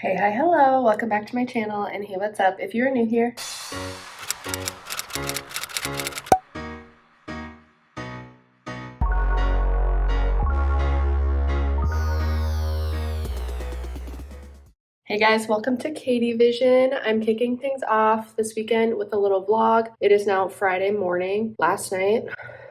Hey, hi, hello, welcome back to my channel, and hey, what's up? If you're new here, hey guys, welcome to Katie Vision. I'm kicking things off this weekend with a little vlog. It is now Friday morning. Last night,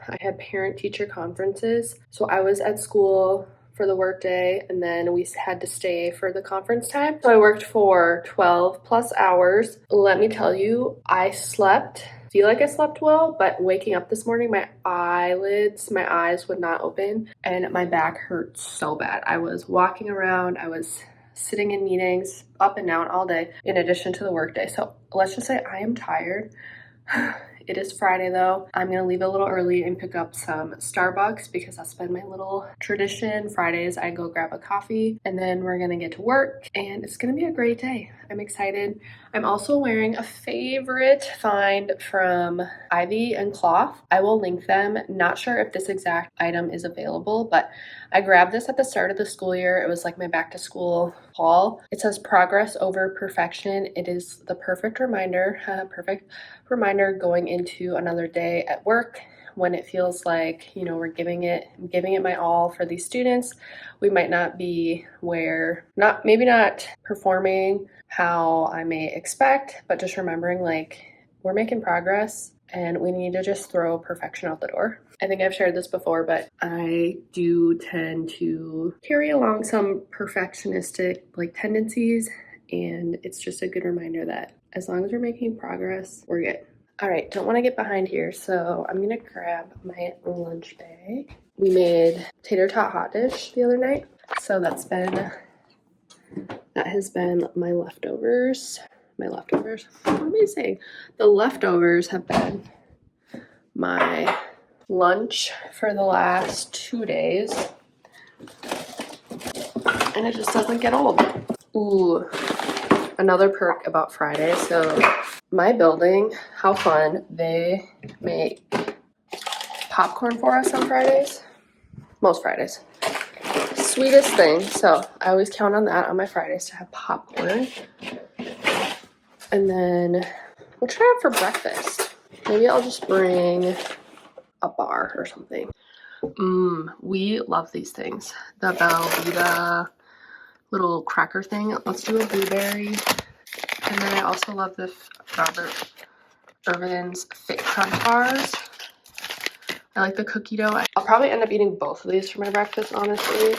I had parent-teacher conferences, so I was at school for the work day, and then we had to stay for the conference time. So I worked for 12 plus hours. Let me tell you, I feel like I slept well, but waking up this morning, my eyes would not open, and my back hurt so bad. I was walking around, I was sitting in meetings up and down all day in addition to the work day. So let's just say I am tired. It is Friday though. I'm gonna leave a little early and pick up some Starbucks because that's been my little tradition. Fridays I go grab a coffee and then we're gonna get to work and it's gonna be a great day. I'm excited. I'm also wearing a favorite find from Ivy and Cloth. I will link them. Not sure if this exact item is available, but I grabbed this at the start of the school year. It was like my back to school haul. It says progress over perfection. It is the perfect reminder going into another day at work when it feels like, you know, we're giving it my all for these students. We might not be maybe not performing how I may expect, but just remembering like we're making progress and we need to just throw perfection out the door. I think I've shared this before, but I do tend to carry along some perfectionistic like tendencies, and it's just a good reminder that as long as we're making progress, we're good. All right, don't want to get behind here, so I'm gonna grab my lunch bag. We made tater tot hot dish the other night, so that has been my leftovers. What am I saying? The leftovers have been my lunch for the last 2 days, and it just doesn't get old. Ooh, another perk about Friday. So my building, how fun, they make popcorn for us on Fridays. Most Fridays. Sweetest thing. So I always count on that on my Fridays to have popcorn. And then we'll try it for breakfast. Maybe I'll just bring a bar or something. We love these things. The Velveeta little cracker thing. Let's do a blueberry. And then I also love the Robert Irvin's Fit Crunch bars. I like the cookie dough. I'll probably end up eating both of these for my breakfast, honestly.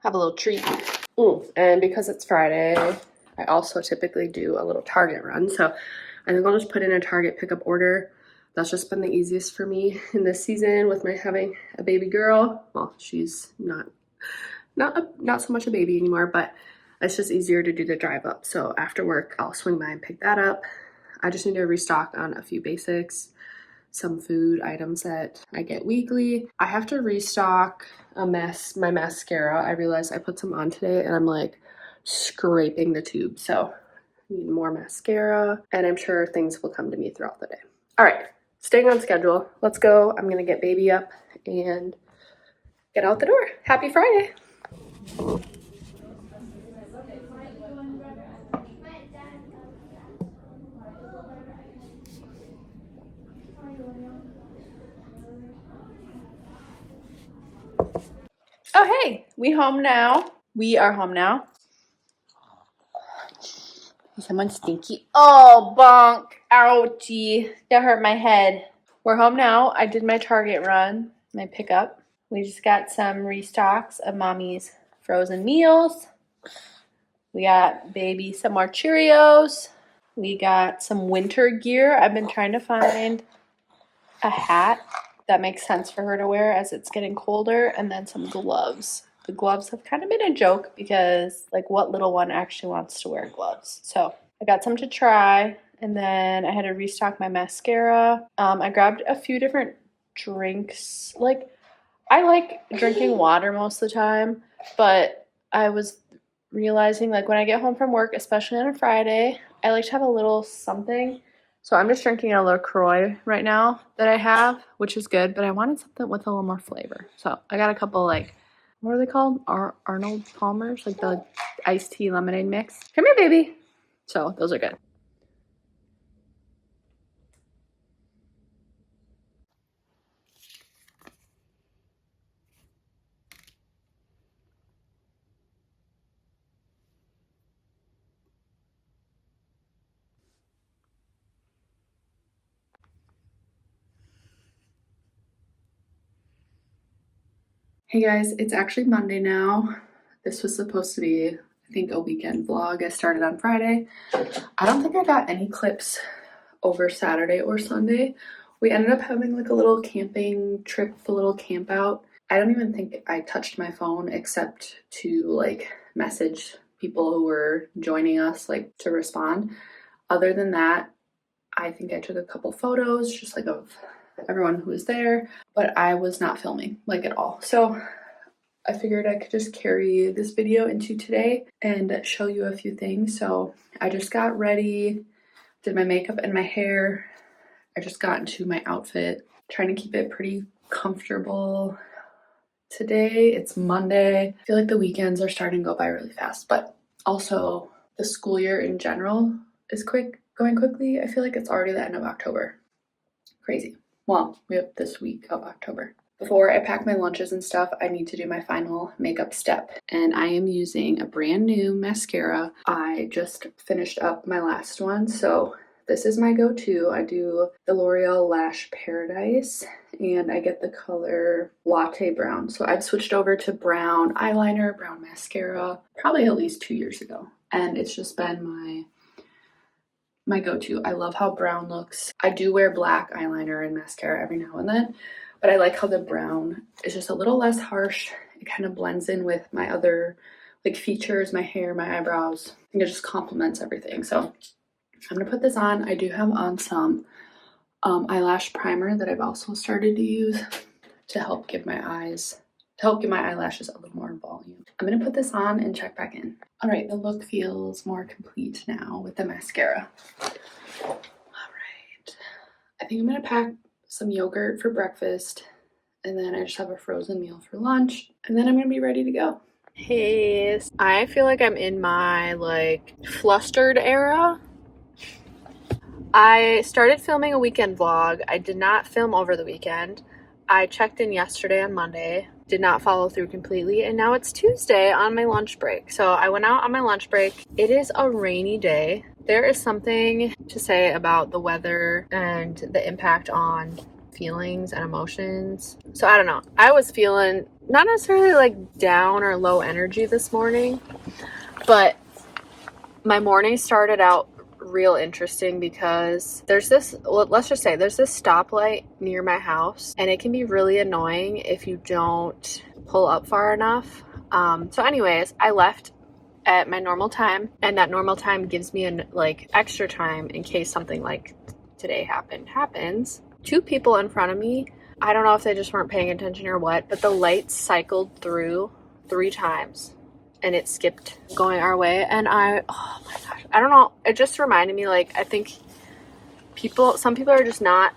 Have a little treat. And because it's Friday, I also typically do a little Target run. So I think I'll just put in a Target pickup order. That's just been the easiest for me in this season with my having a baby girl. Well, she's not so much a baby anymore, but it's just easier to do the drive up. So after work, I'll swing by and pick that up. I just need to restock on a few basics, some food items that I get weekly. I have to restock my mascara. I realized I put some on today and I'm like scraping the tube. So I need more mascara, and I'm sure things will come to me throughout the day. All right, staying on schedule. Let's go. I'm gonna get baby up and get out the door. Happy Friday. Oh, hey, we home now. We are home now. Someone stinky. Oh, bonk. Ouchie. That hurt my head. We're home now. I did my Target run, my pickup. We just got some restocks of mommy's frozen meals. We got baby some more Cheerios. We got some winter gear. I've been trying to find a hat that makes sense for her to wear as it's getting colder, and then some gloves. The gloves have kind of been a joke because like what little one actually wants to wear gloves? So I got some to try, and then I had to restock my mascara. I grabbed a few different drinks. Like I like drinking water most of the time, but I was realizing like when I get home from work, especially on a Friday, I like to have a little something. So I'm just drinking a LaCroix right now that I have, which is good, but I wanted something with a little more flavor. So I got a couple like, what are they called? Arnold Palmer's, like the iced tea lemonade mix. Come here, baby. So those are good. Hey guys, it's actually Monday now. This was supposed to be, I think, a weekend vlog. I started on Friday. I don't think I got any clips over Saturday or Sunday. We ended up having like a little camping trip, a little camp out. I don't even think I touched my phone except to like message people who were joining us, like to respond. Other than that, I think I took a couple photos just like of everyone who was there, but I was not filming like at all. So I figured I could just carry this video into today and show you a few things. So I just got ready, did my makeup and my hair. I just got into my outfit, trying to keep it pretty comfortable. Today, it's Monday. I feel like the weekends are starting to go by really fast, but also the school year in general is going quickly. I feel like it's already the end of October. Crazy. Well, we have this week of October. Before I pack my lunches and stuff, I need to do my final makeup step. And I am using a brand new mascara. I just finished up my last one, so this is my go-to. I do the L'Oreal Lash Paradise, and I get the color Latte Brown. So I've switched over to brown eyeliner, brown mascara, probably at least 2 years ago. And it's just been my go-to. I love how brown looks. I do wear black eyeliner and mascara every now and then, but I like how the brown is just a little less harsh. It kind of blends in with my other like features, my hair, my eyebrows. I think it just complements everything. So I'm gonna put this on. I do have on some eyelash primer that I've also started to use to help give my eyelashes a little more volume. I'm gonna put this on and check back in. All right, the look feels more complete now with the mascara. All right, I think I'm gonna pack some yogurt for breakfast, and then I just have a frozen meal for lunch, and then I'm gonna be ready to go. Hey, I feel like I'm in my like flustered era. I started filming a weekend vlog. I did not film over the weekend. I checked in yesterday on Monday, did not follow through completely, and now it's Tuesday on my lunch break. So I went out on my lunch break. It is a rainy day. There is something to say about the weather and the impact on feelings and emotions. So I don't know. I was feeling not necessarily like down or low energy this morning, but my morning started out real interesting because there's this stoplight near my house, and it can be really annoying if you don't pull up far enough. So anyways, I left at my normal time, and that normal time gives me an like extra time in case something like today happens. Two people in front of me, I don't know if they just weren't paying attention or what, but the lights cycled through 3 times and it skipped going our way, and oh my gosh, I don't know, it just reminded me, like, I think some people are just not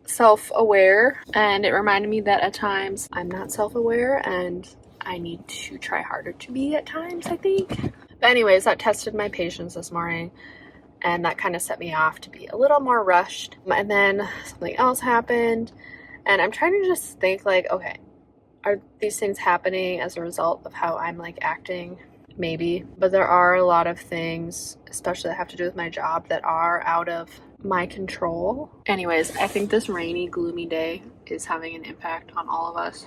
self-aware, and it reminded me that at times I'm not self-aware and I need to try harder to be at times, I think. But anyways, that tested my patience this morning, and that kind of set me off to be a little more rushed. And then something else happened, and I'm trying to just think like, okay, are these things happening as a result of how I'm like acting? Maybe, but there are a lot of things, especially that have to do with my job, that are out of my control. Anyways, I think this rainy, gloomy day is having an impact on all of us,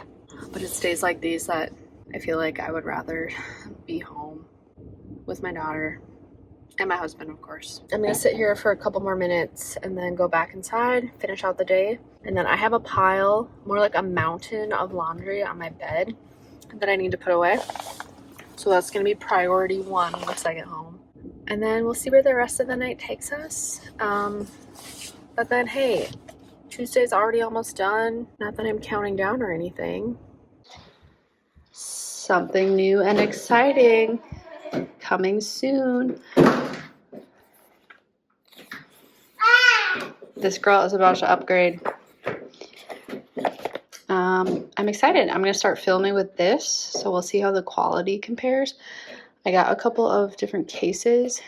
but it's days like these that I feel like I would rather be home with my daughter and my husband, of course. I'm gonna sit here for a couple more minutes and then go back inside, finish out the day. And then I have a pile, more like a mountain of laundry on my bed that I need to put away. So that's gonna be priority 1 once I get home. And then we'll see where the rest of the night takes us. But then, hey, Tuesday's already almost done. Not that I'm counting down or anything. Something new and exciting coming soon. This girl is about to upgrade. I'm excited. I'm going to start filming with this, so we'll see how the quality compares. I got a couple of different cases.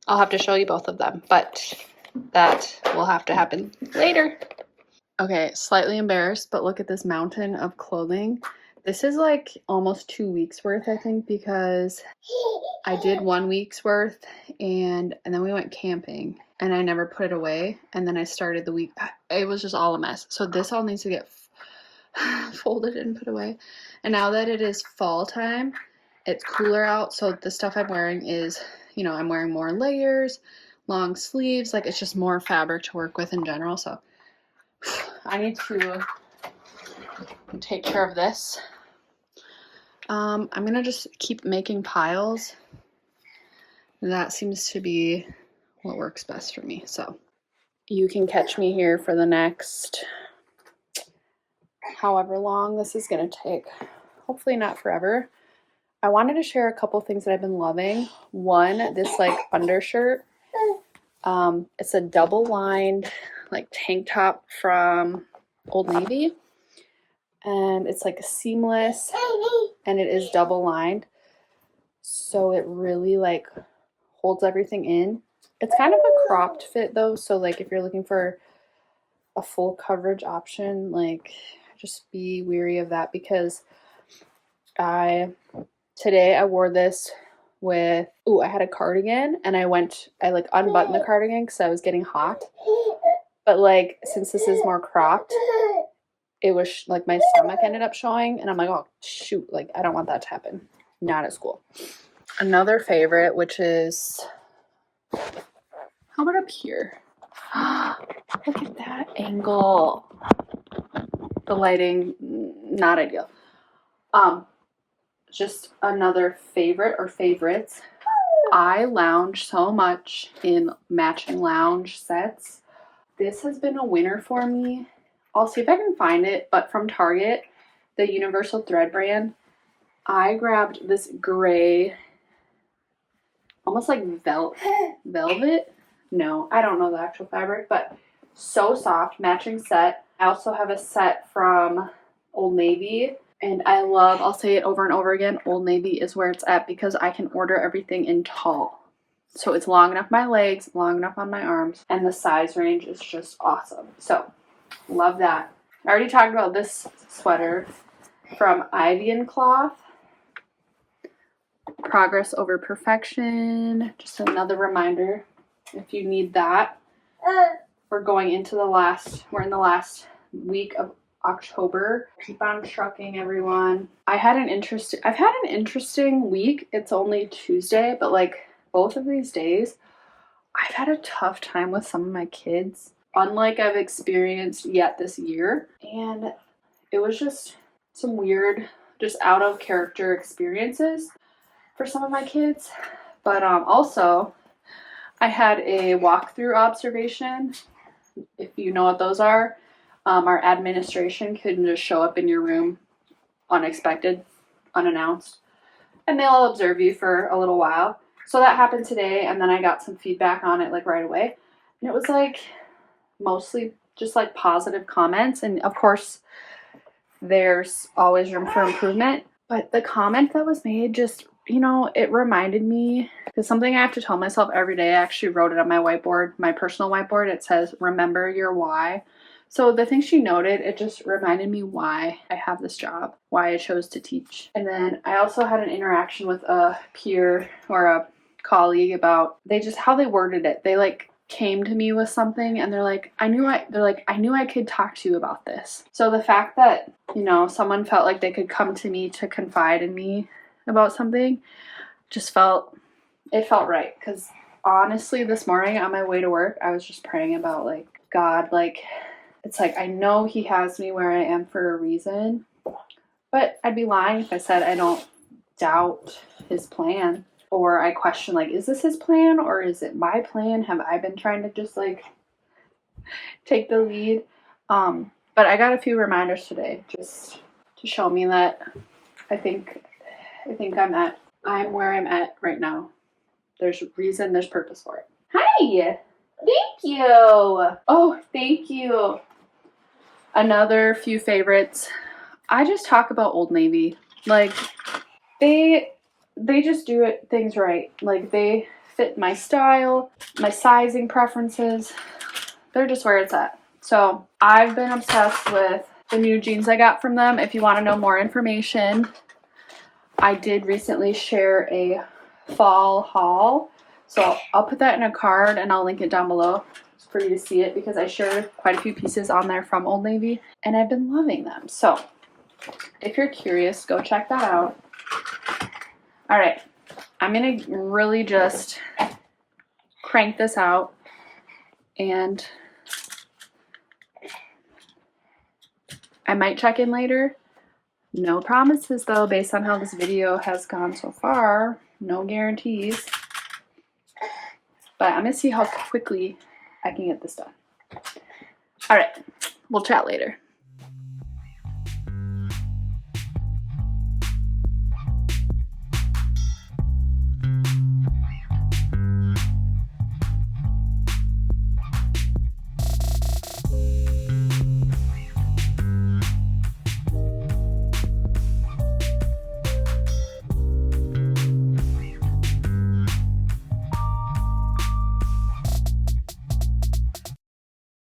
I'll have to show you both of them, but that will have to happen later. Okay, slightly embarrassed, but look at this mountain of clothing. This is like almost 2 weeks worth, I think, because I did 1 week's worth and then we went camping and I never put it away. And then I started the week. It was just all a mess. So this all needs to get folded and put away. And now that it is fall time, it's cooler out. So the stuff I'm wearing is, you know, I'm wearing more layers, long sleeves. Like it's just more fabric to work with in general. So I need to take care of this. I'm gonna just keep making piles. That seems to be what works best for me. So you can catch me here for the next however long this is gonna take. Hopefully not forever. I wanted to share a couple things that I've been loving. One, this like undershirt. It's a double lined like tank top from Old Navy. And it's like seamless and it is double lined. So it really like holds everything in. It's kind of a cropped fit though. So like if you're looking for a full coverage option, like just be weary of that because today I wore this with, I had a cardigan and I like unbuttoned the cardigan because I was getting hot. But like, since this is more cropped, it was like my stomach ended up showing and I'm like, oh shoot, like I don't want that to happen. Not at school. Another favorite, which is, how about up here? Look at that angle. The lighting, not ideal. Just another favorite or favorites. I lounge so much in matching lounge sets. This has been a winner for me. I'll see if I can find it, but from Target, the Universal Thread brand, I grabbed this gray, almost like velvet. No, I don't know the actual fabric, but so soft, matching set. I also have a set from Old Navy. And I love, I'll say it over and over again, Old Navy is where it's at because I can order everything in tall. So it's long enough my legs, long enough on my arms, and the size range is just awesome. So, love that. I already talked about this sweater from Ivy and Cloth. Progress over perfection. Just another reminder if you need that. We're in the last week of October. Keep on trucking, everyone. I've had an interesting week. It's only Tuesday, but like both of these days, I've had a tough time with some of my kids, unlike I've experienced yet this year. And it was just some weird, just out of character experiences for some of my kids. But also, I had a walkthrough observation. If you know what those are, our administration can just show up in your room unexpected, unannounced, and they'll observe you for a little while. So that happened today, and then I got some feedback on it like right away. And it was like mostly just like positive comments. And of course, there's always room for improvement. But the comment that was made just, you know, it reminded me, because something I have to tell myself every day. I actually wrote it on my whiteboard, my personal whiteboard. It says, remember your why. So the thing she noted, it just reminded me why I have this job, why I chose to teach. And then I also had an interaction with a peer or a colleague about how they worded it. They like came to me with something and they're like, I knew I could talk to you about this. So the fact that, you know, someone felt like they could come to me to confide in me about something just felt right. Because honestly, this morning on my way to work, I was just praying about like, God, like, it's like, I know he has me where I am for a reason, but I'd be lying if I said I don't doubt his plan, or I question like, is this his plan or is it my plan? Have I been trying to just like take the lead? But I got a few reminders today just to show me that I think I'm where I'm at right now. There's reason, there's purpose for it. Hi! Thank you! Oh, thank you. Another few favorites. I just talk about Old Navy. Like, they they just do things right. Like, they fit my style, my sizing preferences. They're just where it's at. So I've been obsessed with the new jeans I got from them. If you want to know more information, I did recently share a fall haul. So I'll put that in a card and I'll link it down below for you to see it, because I shared quite a few pieces on there from Old Navy and I've been loving them. So if you're curious, go check that out. All right, I'm gonna really just crank this out, and I might check in later. No promises though, based on how this video has gone so far. No guarantees. But I'm gonna see how quickly I can get this done. All right, we'll chat later.